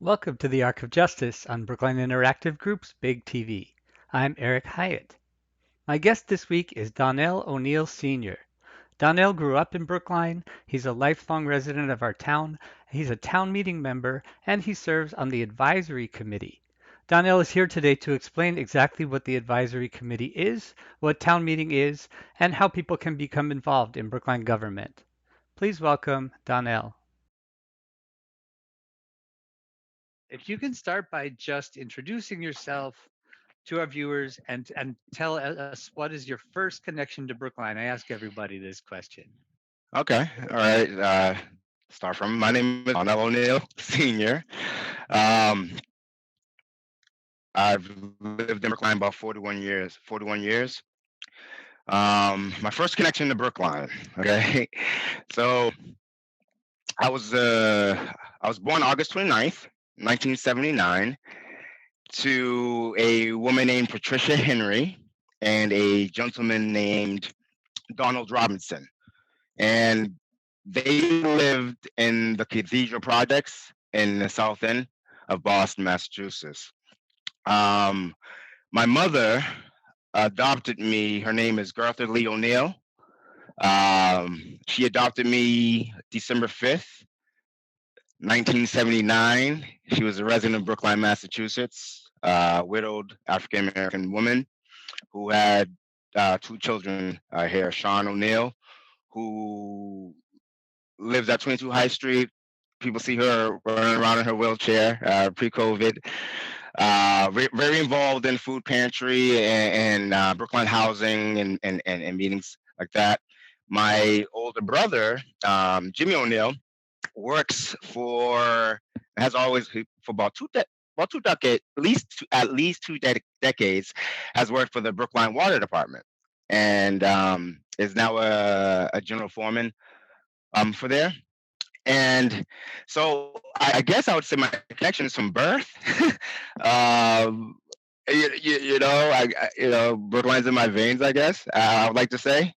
Welcome to the Arc of Justice on Brookline Interactive Group's Big TV. I'm Eric Hyatt. My guest this week is Donelle O'Neal Sr. Donnell grew up in Brookline. He's a lifelong resident of our town. He's a town meeting member, and he serves on the advisory committee. Donnell is here today to explain exactly what the advisory committee is, what town meeting is, and how people can become involved in Brookline government. Please welcome Donnell. If you can start by just introducing yourself to our viewers and tell us what is your first connection to Brookline. I ask everybody this question. Okay. All right. Start from my name is Donelle O'Neal Sr. Um, I've lived in Brookline about 41 years. 41 years. My first connection to Brookline. Okay. So I was I was born August 29th, 1979, to a woman named Patricia Henry and a gentleman named Donald Robinson. And they lived in the Cathedral Projects in the South End of Boston, Massachusetts. Um, my mother adopted me. Her name is Gertha Lee O'Neill. She adopted me December 5th, 1979. She was a resident of Brookline, Massachusetts, widowed African American woman who had two children here, Sean O'Neill, who lives at 22 High Street. People see her running around in her wheelchair pre-COVID. Very involved in food pantry and Brookline housing and meetings like that. My older brother, Jimmy O'Neill, works for has always for about two decades, at least decades, has worked for the Brookline Water Department and is now a general foreman for there. And so I guess I would say my connection is from birth. um, Brookline's in my veins. I guess I would like to say,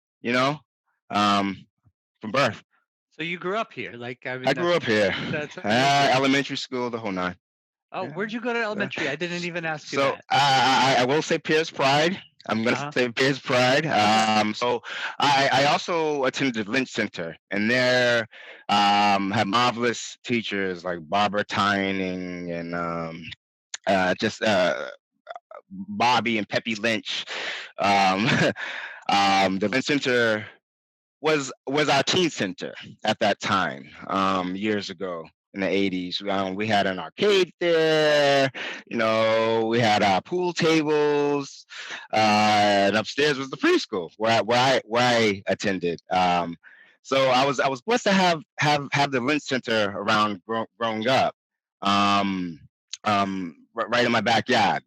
um, from birth. So you grew up here, I grew up here, that's amazing. elementary school, the whole nine. Oh, Yeah. where'd you go to elementary? I didn't even ask you So that. I will say Pierce Pride. I'm gonna say Pierce Pride. So I also attended Lynch Center, and there had marvelous teachers like Barbara Tyning and just Bobby and Peppy Lynch. Um, the Lynch Center was our teen center at that time, years ago in the 80s. We had an arcade there, we had our pool tables, and upstairs was the preschool where I attended. So I was blessed to have the Lynch Center around growing up, right in my backyard,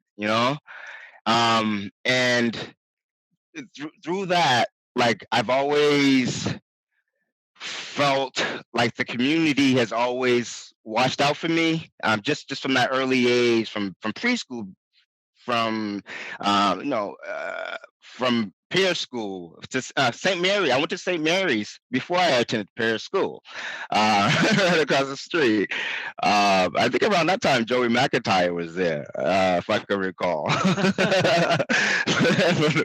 and through that, like I've always felt like the community has always watched out for me, just from that early age, from preschool, from from peer school to St. Mary. I went to St. Mary's before I attended peer school, right across the street. I think around that time Joey McIntyre was there, if I can recall.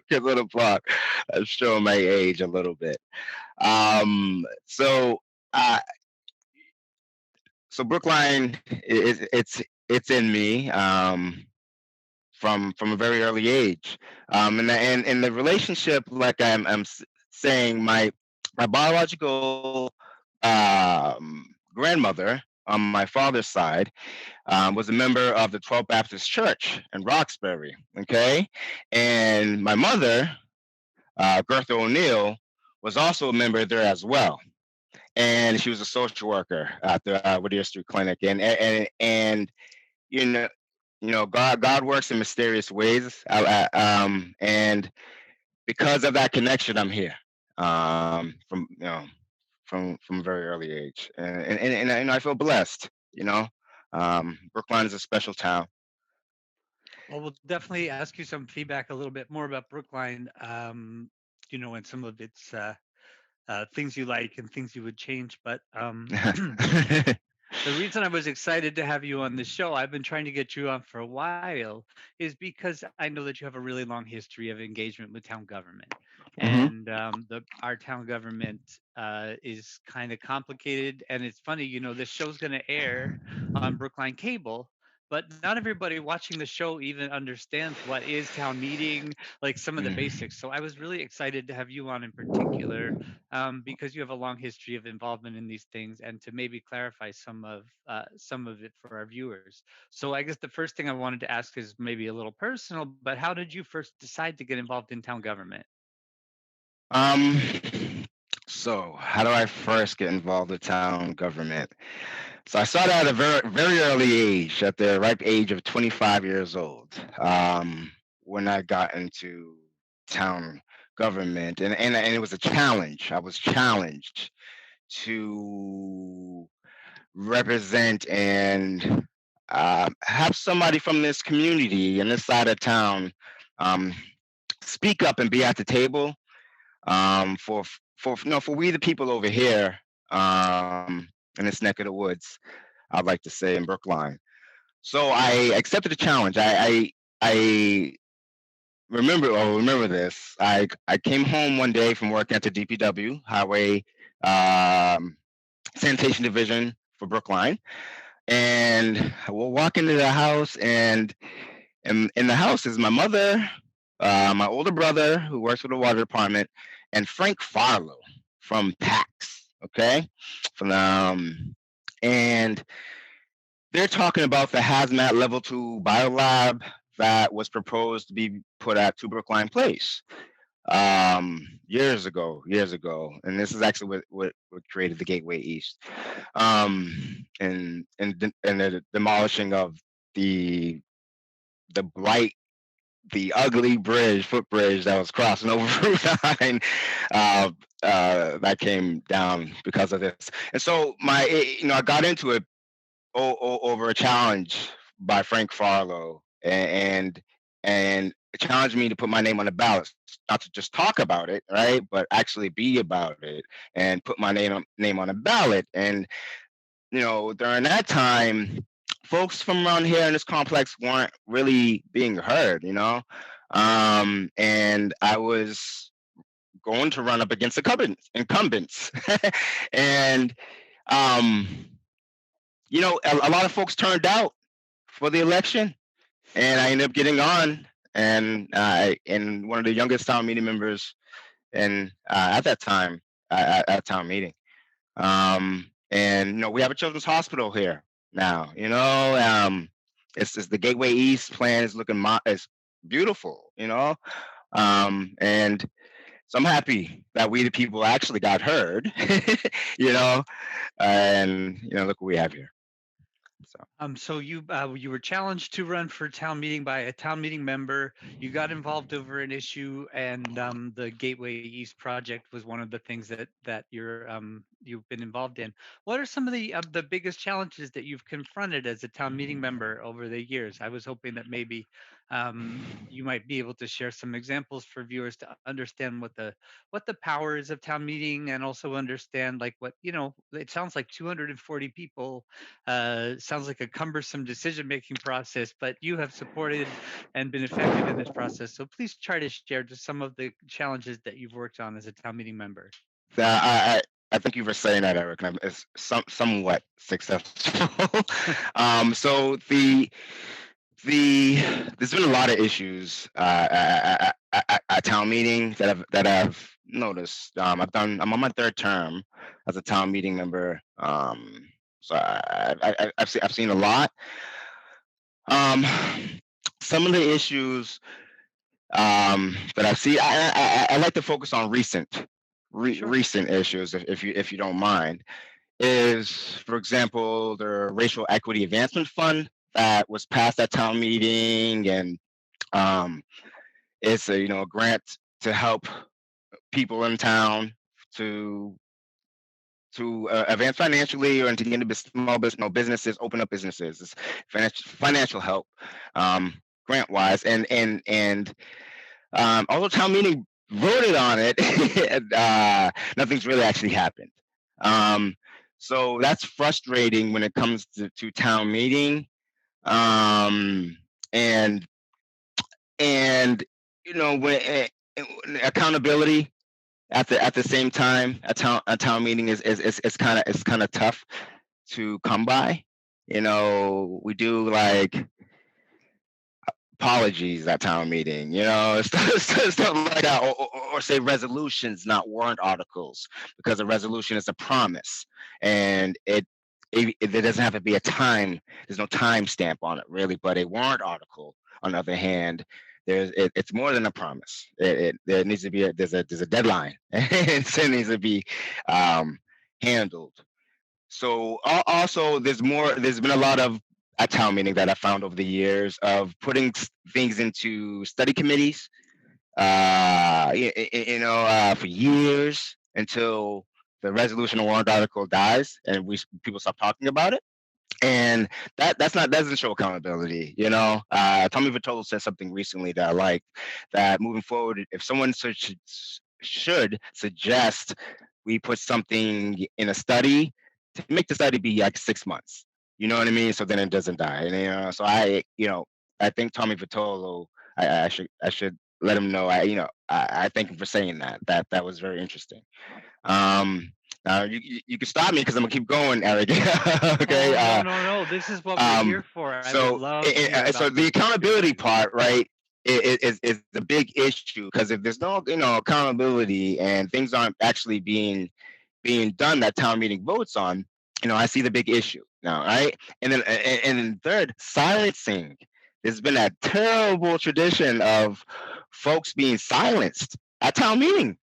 Kids on the block. I'm showing my age a little bit. So uh, so Brookline it's in me, from a very early age, and the relationship, like I'm saying, my biological grandmother on my father's side was a member of the 12th Baptist Church in Roxbury. Okay, and my mother, Gertha O'Neill, was also a member there as well, and she was a social worker at the Whittier Street Clinic, and you know God works in mysterious ways, and because of that connection, I'm here, from a very early age, and I feel blessed. Brookline is a special town. Well, we'll definitely ask you some feedback a little bit more about Brookline, and some of its things you like and things you would change. But The reason I was excited to have you on the show, I've been trying to get you on for a while, is because I know that you have a really long history of engagement with town government. Hmm. And our town government is kind of complicated. And it's funny, this show's going to air on Brookline Cable, but not everybody watching the show even understands what is town meeting, like some of the basics. So I was really excited to have you on in particular, because you have a long history of involvement in these things, and to maybe clarify some of it for our viewers. So I guess the first thing I wanted to ask is maybe a little personal, but how did you first decide to get involved in town government? Um, so how do I first get involved with town government? So I started at a very early age, at the ripe age of 25 years old, when I got into town government, and it was a challenge. I was challenged to represent and have somebody from this community and this side of town um, speak up and be at the table, for we the people over here, in this neck of the woods, I'd like to say, in Brookline. So I accepted the challenge. I remember this. I came home one day from work at the DPW Highway um, Sanitation Division for Brookline, and we'll walk into the house, and in the house is my mother, my older brother who works for the water department, and Frank Farlow from PAX. Okay, from and they're talking about the hazmat level 2 biolab that was proposed to be put at 2 Brookline Place, years ago, and this is actually what created the Gateway East, and the demolishing of the the blight the ugly footbridge that was crossing over Route 9, that came down because of this. And so I got into it over a challenge by Frank Farlow, and it challenged me to put my name on the ballot, not to just talk about it, right, but actually be about it and put my name on the ballot. And during that time, folks from around here in this complex weren't really being heard. And I was going to run up against incumbents. And um, a lot of folks turned out for the election, and I ended up getting on, and one of the youngest town meeting members, and at that time, at town meeting. And we have a children's hospital here now. It's just the Gateway East plan is looking it's beautiful. And so I'm happy that we the people actually got heard. you know, and look what we have here. So. So you were challenged to run for town meeting by a town meeting member. You got involved over an issue, and the Gateway East project was one of the things that you've been involved in. What are some of the biggest challenges that you've confronted as a town meeting member over the years? I was hoping that maybe you might be able to share some examples for viewers to understand what the power is of town meeting, and also understand, like, what it sounds like 240 people. Sounds like a cumbersome decision-making process, but you have supported and been effective in this process. So please try to share just some of the challenges that you've worked on as a town meeting member. I thank you for saying that, Eric. And it's somewhat successful. So there's been a lot of issues at town meeting that I've noticed. I'm on my third term as a town meeting member. So I've seen a lot. Um, some of the issues that I've seen, I like to focus on Sure. recent issues, if you don't mind. Is, for example, the Racial Equity Advancement Fund that was passed at town meeting, and um, it's a grant to help people in town to advance financially, or to get into small business, businesses, open up businesses. It's financial help, grant wise, and although town meeting voted on it, nothing's really actually happened. Um, So that's frustrating when it comes to town meeting. Um, and and when accountability at the same time, a town meeting is kind of tough to come by. We do like apologies at town meeting, stuff like that, or say resolutions, not warrant articles, because a resolution is a promise, and it doesn't have to be a time. There's no time stamp on it really, but a warrant article, on the other hand, it's more than a promise. There needs to be there's a deadline, and it needs to be um, handled. So also, there's been a lot of at town meeting that I found over the years of putting things into study committees, for years until the resolution or warrant article dies and people stop talking about it. And that doesn't show accountability. Tommy Vitola said something recently that I liked, that moving forward, if someone should suggest we put something in a study, to make the study be like 6 months. You know what I mean? So then it doesn't die. And so I think Tommy Vitola, I should let him know. I thank him for saying that. That was very interesting. Um, you can stop me because I'm gonna keep going, Eric. Okay. Oh, no, no, no. This is what we're here for. I would So love to hear so about the this accountability experience. part, right, is the big issue, because if there's no accountability and things aren't actually being done that town meeting votes on, I see the big issue now, right? And then third, silencing. There's been that terrible tradition of folks being silenced at town meeting.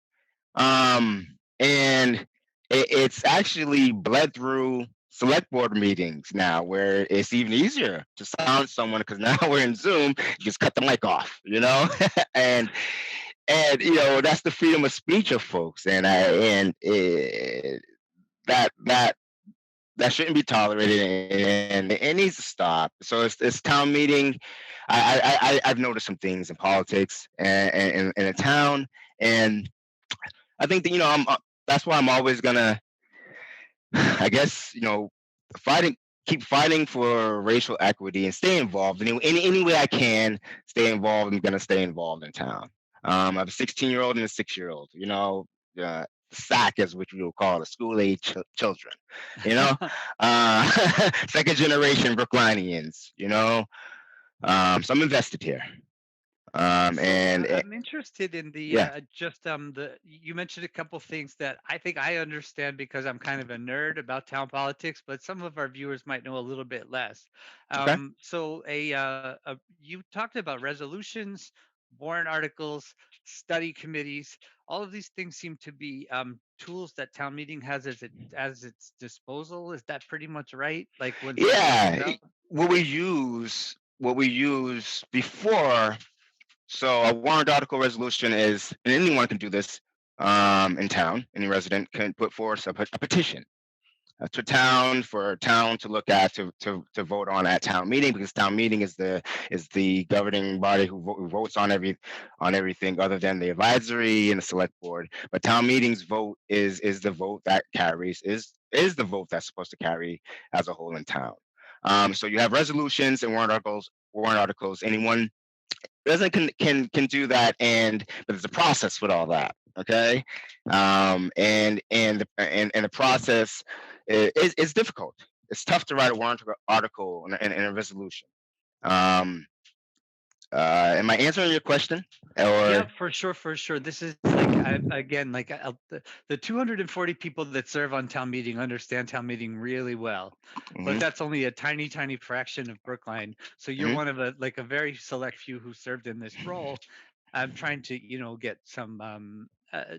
And it's actually bled through select board meetings now, where it's even easier to silence someone because now we're in Zoom. You just cut the mic off, and that's the freedom of speech of folks, that that shouldn't be tolerated, and it needs to stop. So it's town meeting. I've noticed some things in politics and in a town, and I think that that's why I'm always gonna, I guess, fighting, keep fighting for racial equity and stay involved. Any way I can stay involved. I'm gonna stay involved in town. I have a 16-year-old and a 6-year-old. SAC, as which we will call it, school age children. You know, second generation Brooklynians. So I'm invested here. So And I'm interested in the yeah, just the you mentioned a couple things that I think I understand because I'm kind of a nerd about town politics, but some of our viewers might know a little bit less. okay. So you talked about resolutions, warrant articles, study committees. All of these things seem to be tools that town meeting has as its disposal. Is that pretty much right? Like when something comes Yeah, up. what we use before. So a warrant article resolution is, and anyone can do this in town. Any resident can put forth a petition to town, for town to look at, to vote on at town meeting, because town meeting is the governing body who votes on everything other than the advisory and the select board. But town meeting's vote is the vote that carries, is the vote that's supposed to carry as a whole in town. So you have resolutions and warrant articles. Anyone resident can do that, but there's a process with all that. Okay. And the process is difficult. It's tough to write a warrant article and a resolution. um am I answering your question, Yeah, or? for sure, for sure. This is like again, like the 240 people that serve on town meeting understand town meeting really well, but Hmm. that's only a tiny, tiny fraction of Brookline. So you're Hmm. one of a very select few who served in this role. I'm trying to get some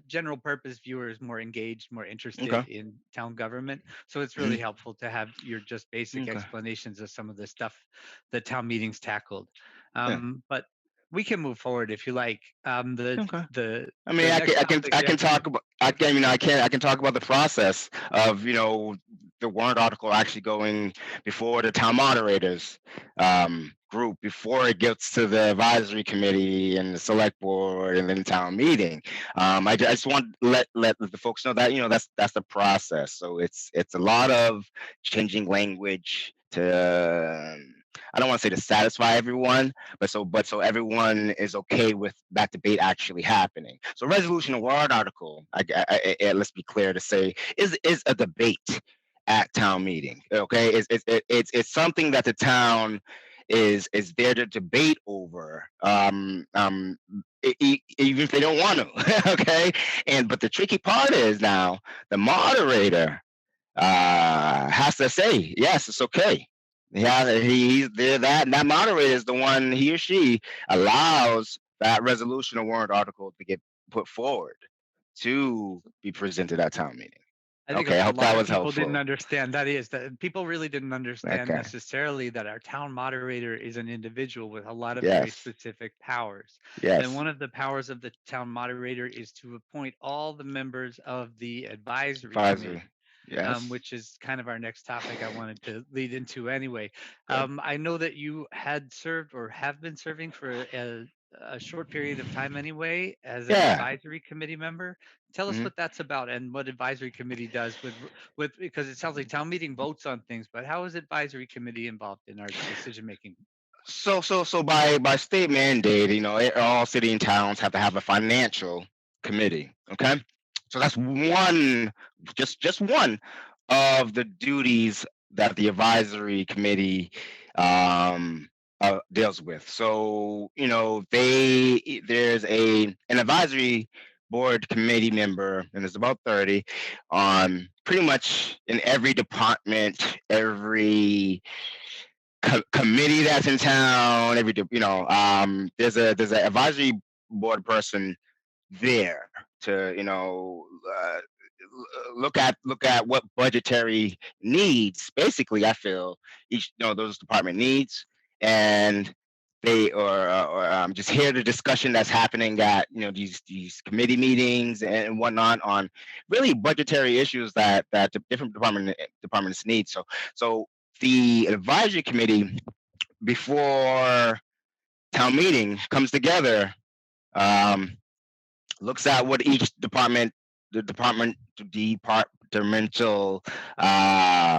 general purpose viewers more engaged, more interested Okay. in town government. So it's really Hmm. helpful to have your just basic Okay. explanations of some of the stuff that town meetings tackled. Yeah. But we can move forward if you like. Okay. The I mean, the I can, next I can, topic, I yeah. can talk about, I can talk about the process of, the warrant article actually going before the town moderators. group before it gets to the advisory committee and the select board and then town meeting. I just want to let the folks know that that's the process. So it's a lot of changing language to I don't want to say to satisfy everyone, but so everyone is okay with that debate actually happening. So resolution or warrant article, let's be clear to say, is a debate at town meeting. Okay, it's something that the town is there to debate over. Even if they don't want to. Okay, but the tricky part is now the moderator has to say yes, it's okay. Yeah, he's there. That moderator is the one, he or she allows that resolution or warrant article to get put forward to be presented at town meeting. I think Okay, I a hope that lot of was people didn't helpful. understand that people really didn't understand Okay. necessarily that our town moderator is an individual with a lot of very Yes. specific powers. And Yes. one of the powers of the town moderator is to appoint all the members of the advisory Advisory. committee, Yes. which is kind of our next topic I wanted to lead into anyway. Good. I know that you had served or have been serving for a short period of time anyway as an Yeah. advisory committee member. Tell us Hmm. what that's about and what advisory committee does with because it sounds like town meeting votes on things, but how is advisory committee involved in our decision making? So by state mandate, all city and towns have to have a financial committee. Okay, so that's one, just one of the duties that the advisory committee um, deals with. So there's an advisory board committee member, and there's about 30 on pretty much in every department, every committee that's in town. There's an advisory board person there to look at what budgetary needs. Basically, I feel each those department needs, and they or just hear the discussion that's happening at these committee meetings and whatnot on really budgetary issues that the different departments need. So the advisory committee before town meeting comes together, um, looks at what each departmental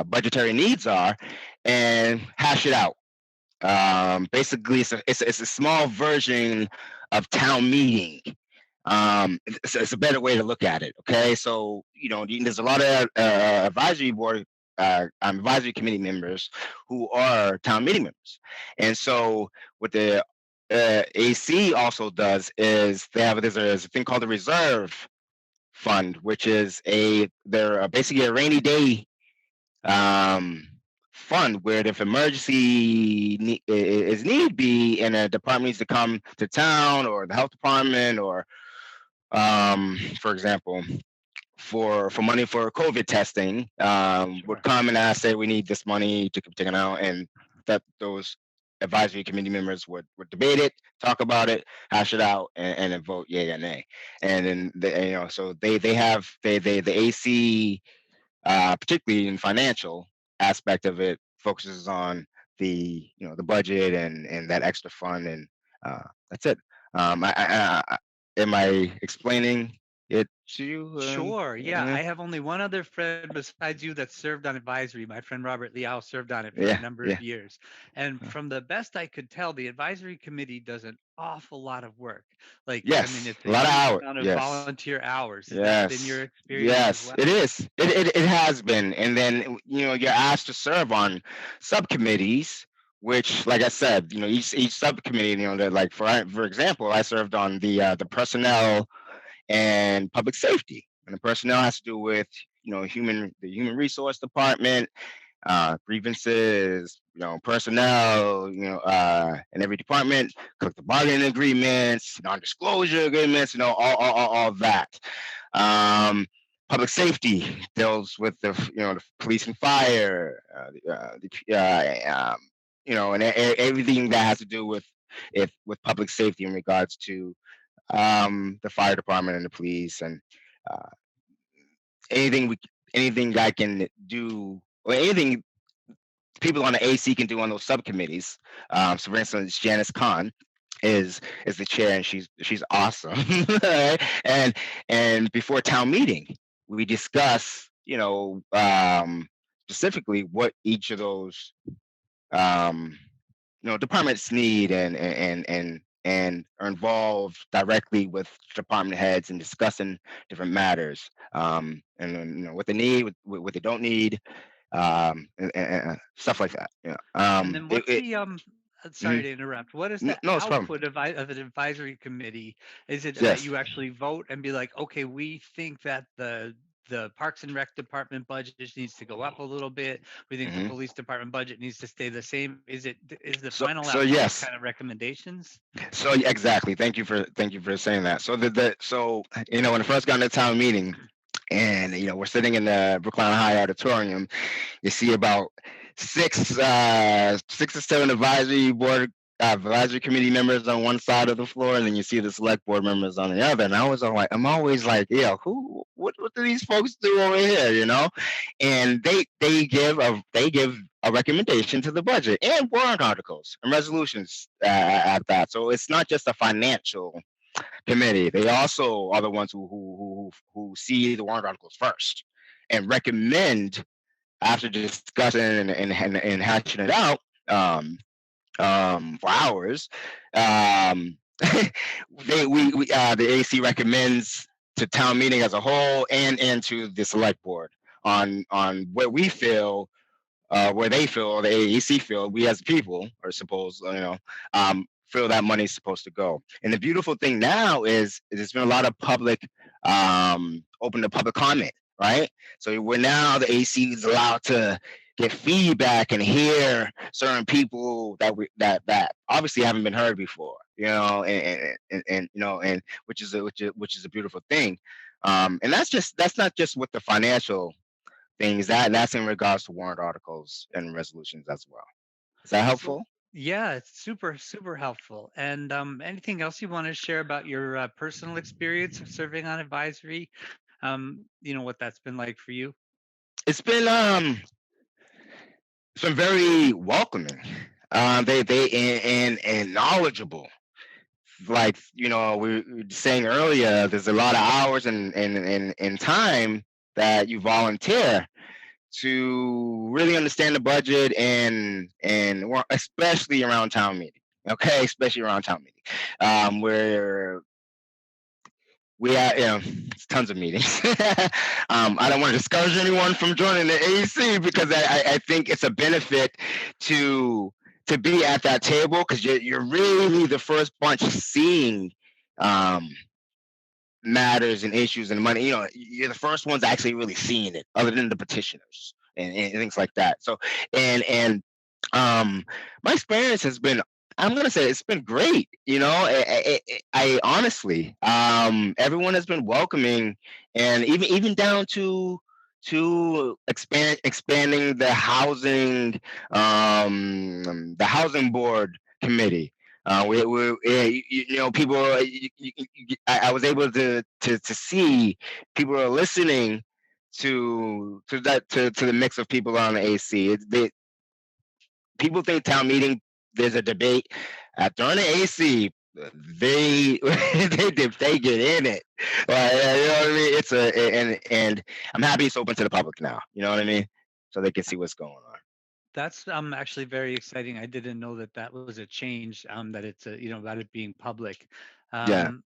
budgetary needs are, and hash it out. Basically, it's a small version of town meeting. It's a better way to look at it. Okay, so there's a lot of advisory committee members who are town meeting members, and so what the AC also does is there's a thing called the reserve fund, which is they're basically a rainy day um, fund where if emergency is need be and a department needs to come to town or the health department or for example for money for COVID testing, would Sure. come and ask, say, we need this money to be taken out, and that those advisory committee members would debate it, talk about it, hash it out, and then vote yay or nay. And then so they have the AC, particularly in financial aspect of it, focuses on the budget and that extra fund, and that's it. Am I explaining it to you? Sure. Yeah. Yeah, I have only one other friend besides you that served on advisory. My friend Robert Liao served on it for a yeah, number of yeah. years. And from the best I could tell, the advisory committee does an awful lot of work. Like, I mean, Yes, it's a a lot of huge hours. amount of Yes, volunteer hours. Has that been your yes, experience as yes. It well? is. It has been, and then you're asked to serve on subcommittees, which, like I said, each subcommittee, that, like, for example, I served on the personnel and public safety, and the personnel has to do with the human resource department, grievances, personnel, in every department, collective bargaining agreements, non-disclosure agreements, all that. Um, Public safety deals with the police and fire, and everything that has to do with public safety in regards to the fire department and the police, and uh, anything anything I can do, or anything people on the AC can do on those subcommittees. So for instance, Janice Khan is the chair, and she's awesome. Right? And before town meeting, we discuss, specifically what each of those um, departments need, and are involved directly with department heads and discussing different matters, and then, what they need, what they don't need, and stuff like that. And then It, what's it the sorry mhm. to interrupt. What is the No, it's a problem. output of an advisory committee? Is it that Yes. you actually vote and be like, okay, we think that the Parks and Rec department budget just needs to go up a little bit. We think the hmm police department budget needs to stay the same. Is the So final so output yes. kind of recommendations? So exactly. Thank you for saying that. So when I first got into town meeting, and we're sitting in the Brookline High auditorium, you see about six or seven advisory committee members on one side of the floor, and then you see the select board members on the other. And I'm always like, yeah, what do these folks do over here? And they give a recommendation to the budget and warrant articles and resolutions at that. So it's not just a financial committee. They also are the ones who see the warrant articles first and recommend, after discussing and hashing it out, for hours. Um, the AC recommends to town meeting as a whole and to the select board on where they feel, the AEC feel, we as people are supposed, feel that money's supposed to go. And the beautiful thing now is there's been a lot of public, open to public comment, right? So we're now, the AC is allowed to get feedback and hear certain people that obviously haven't been heard before, and which is a beautiful thing. And that's not just with the financial things, that's in regards to warrant articles and resolutions as well. Is that Well, helpful? yeah, it's super, super helpful. And anything else you want to share about your personal experience of serving on advisory? What that's been like for you? It's been very welcoming. They and knowledgeable. Like, we were saying earlier, there's a lot of hours and time that you volunteer to really understand the budget, and especially around town meeting. Okay, especially around town meeting, where we have, tons of meetings. I don't want to discourage anyone from joining the AC, because I think it's a benefit to be at that table, because you're really the first bunch seeing um, matters and issues and money. You're the first ones actually really seeing it, other than the petitioners and things like that. So, and my experience has been, I'm gonna say, it's been great. I honestly, everyone has been welcoming, and even down to expanding the housing board committee. People. I was able to see people are listening to the mix of people on the AC. People think town meeting, there's a debate. During the AC, they they get in it. Like, you know what I mean? And I'm happy it's open to the public now. You know what I mean? So they can see what's going on. That's actually very exciting. I didn't know that that was a change. That it's about it being public. Yeah. Um,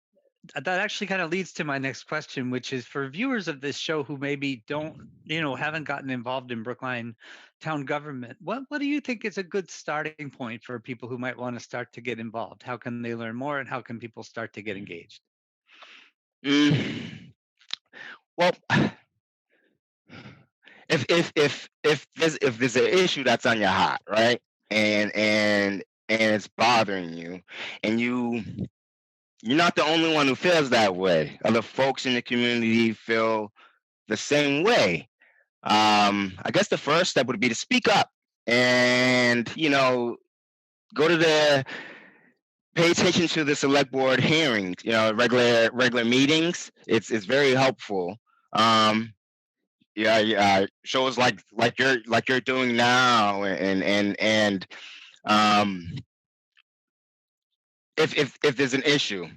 that actually kind of leads to my next question, which is for viewers of this show who maybe don't, haven't gotten involved in Brookline town government. What do you think is a good starting point for people who might want to start to get involved? How can they learn more, and how can people start to get engaged? Mm, well, if there's an issue that's on your heart, right, and it's bothering you, and you're not the only one who feels that way. Other folks in the community feel the same way. I guess the first step would be to speak up, and go to pay attention to the select board hearings, regular meetings. It's very helpful. Um, shows like you're doing now, and um, if there's an issue,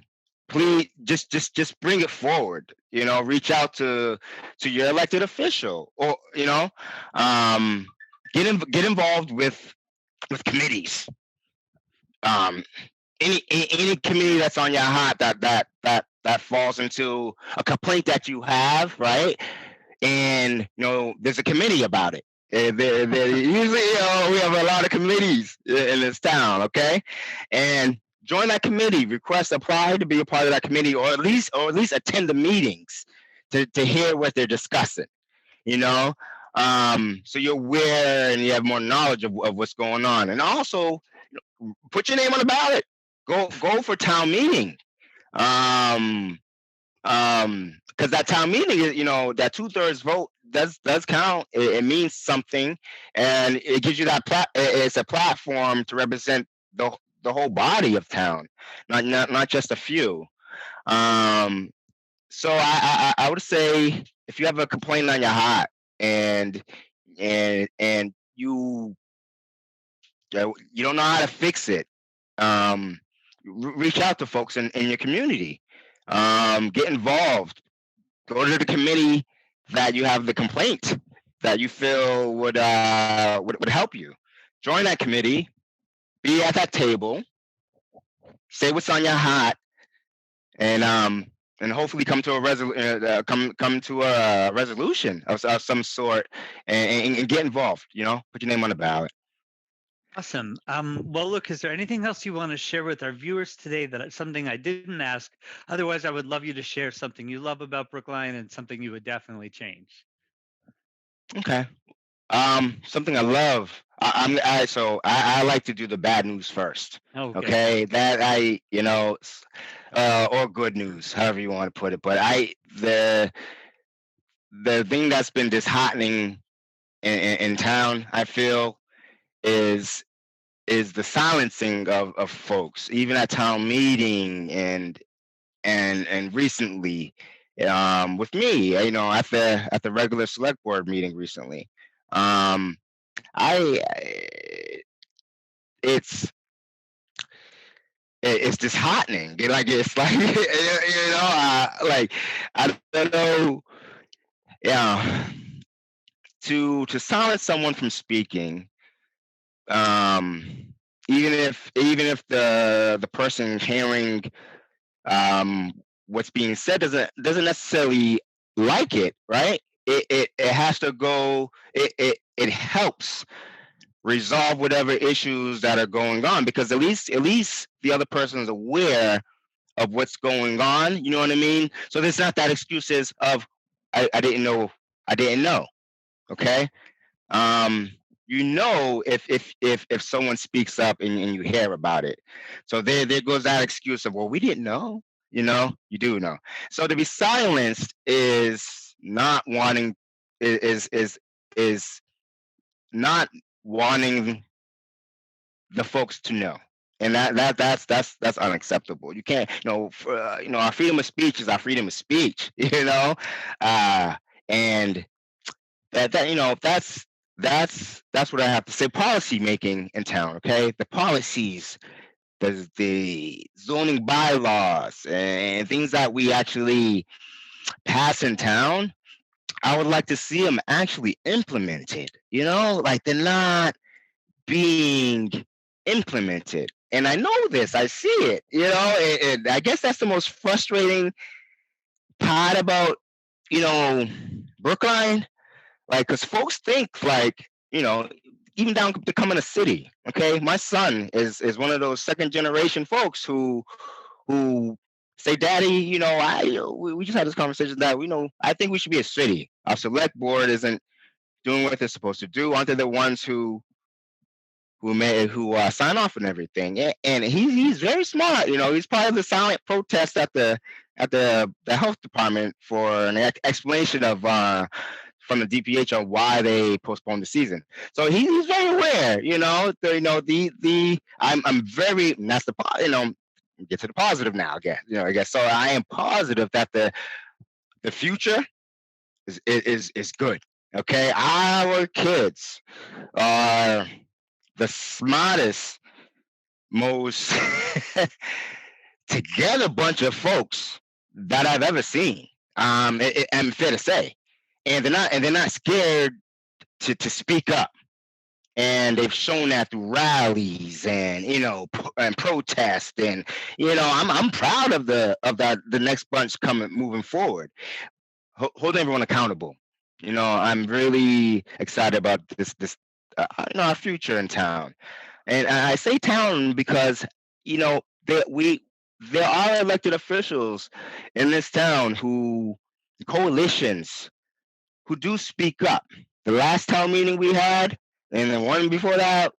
please just bring it forward. Reach out to your elected official, or get involved with committees. Um, any committee that's on your heart that falls into a complaint that you have, right? And there's a committee about it. Usually, we have a lot of committees in this town, okay? And join that committee. Request, apply to be a part of that committee, or at least attend the meetings to hear what they're discussing. You know, so you're aware and you have more knowledge of what's going on, and also put your name on the ballot. Go for town meeting. Um, because that town meeting is, that 2/3 vote does count. It means something, and it gives you it's a platform to represent the whole body of town, not just a few. Um, so I would say, if you have a complaint on your heart, and you don't know how to fix it, reach out to folks in your community. Get involved. Go to the committee that you have the complaint that you feel would help you. Join that committee. Be at that table. Say what's on your heart, and hopefully come to a resolution of some sort, and get involved. Put your name on the ballot. Awesome. Well, look, is there anything else you want to share with our viewers today something I didn't ask? Otherwise, I would love you to share something you love about Brookline and something you would definitely change. Okay. Something I love. I like to do the bad news first. Okay. Okay, that or good news, however you want to put it. But the thing that's been disheartening in town, I feel, is the silencing of folks, even at town meeting, and recently, with me, at the regular select board meeting recently. I it's it's disheartening. It's like like, I don't know. Yeah, to silence someone from speaking, um, even if the person hearing what's being said doesn't necessarily like it, right? It has to go. It helps resolve whatever issues that are going on, because at least the other person is aware of what's going on. You know what I mean? So there's not that excuses of, I didn't know. I didn't know. Okay. um if someone speaks up, and you hear about it. So there goes that excuse of, well, we didn't know. You do know. So to be silenced is not wanting, is not wanting the folks to know. And that's unacceptable. You can't, our freedom of speech is our freedom of speech. uh and that's what I have to say. Policy making in town, okay? The policies, the zoning bylaws, and things that we actually pass in town, I would like to see them actually implemented. Like, they're not being implemented. And I know this, I see it. I guess that's the most frustrating part about, Brookline. Like, because folks think, like, even down to becoming a city. Okay, my son is one of those second generation folks who say, Daddy, we just had this conversation that I think we should be a city. Our select board isn't doing what they're supposed to do. Aren't they the ones who sign off and everything? And he's very smart. He's part of the silent protest at the health department for an explanation of from the DPH on why they postponed the season. So he's very aware. I'm very, and that's get to the positive now again. I guess so. I am positive that the future is good. Okay, our kids are the smartest, most together bunch of folks that I've ever seen. I'm fair to say, and they're not scared to speak up, and they've shown that through rallies and and protest, and I'm proud of the next bunch coming moving forward, holding everyone accountable. I'm really excited about this our future in town, and I say town because that there are elected officials in this town who coalitions who do speak up. The last town meeting we had, and the one before that,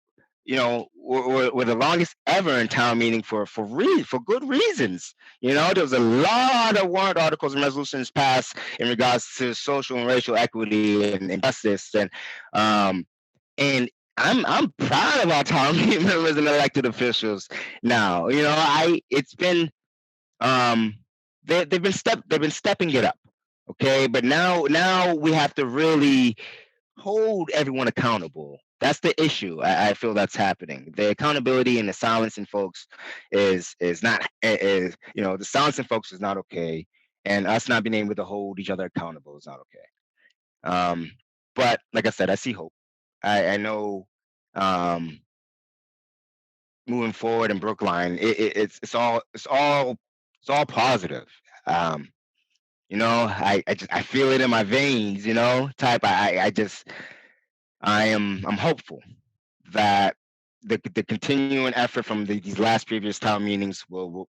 were the longest ever in town meeting for good reasons. There was a lot of warrant articles and resolutions passed in regards to social and racial equity and justice, and I'm proud of our town meeting members and elected officials. Now, it's been they've been stepping it up. Okay, but now we have to really hold everyone accountable. That's the issue. I feel that's happening. The accountability and the silencing folks is not is the silencing folks is not okay, and us not being able to hold each other accountable is not okay. But like I said, I see hope. I know, moving forward in Brookline, it's all positive. Um, I feel it in my veins. Type. I'm hopeful that the continuing effort from these last previous town meetings will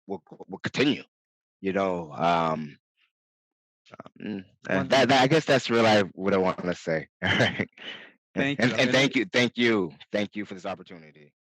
continue. You know, um, that I Wonderful. guess that's really what I want to say. All right, Thank you. I'm and gonna thank you for this opportunity.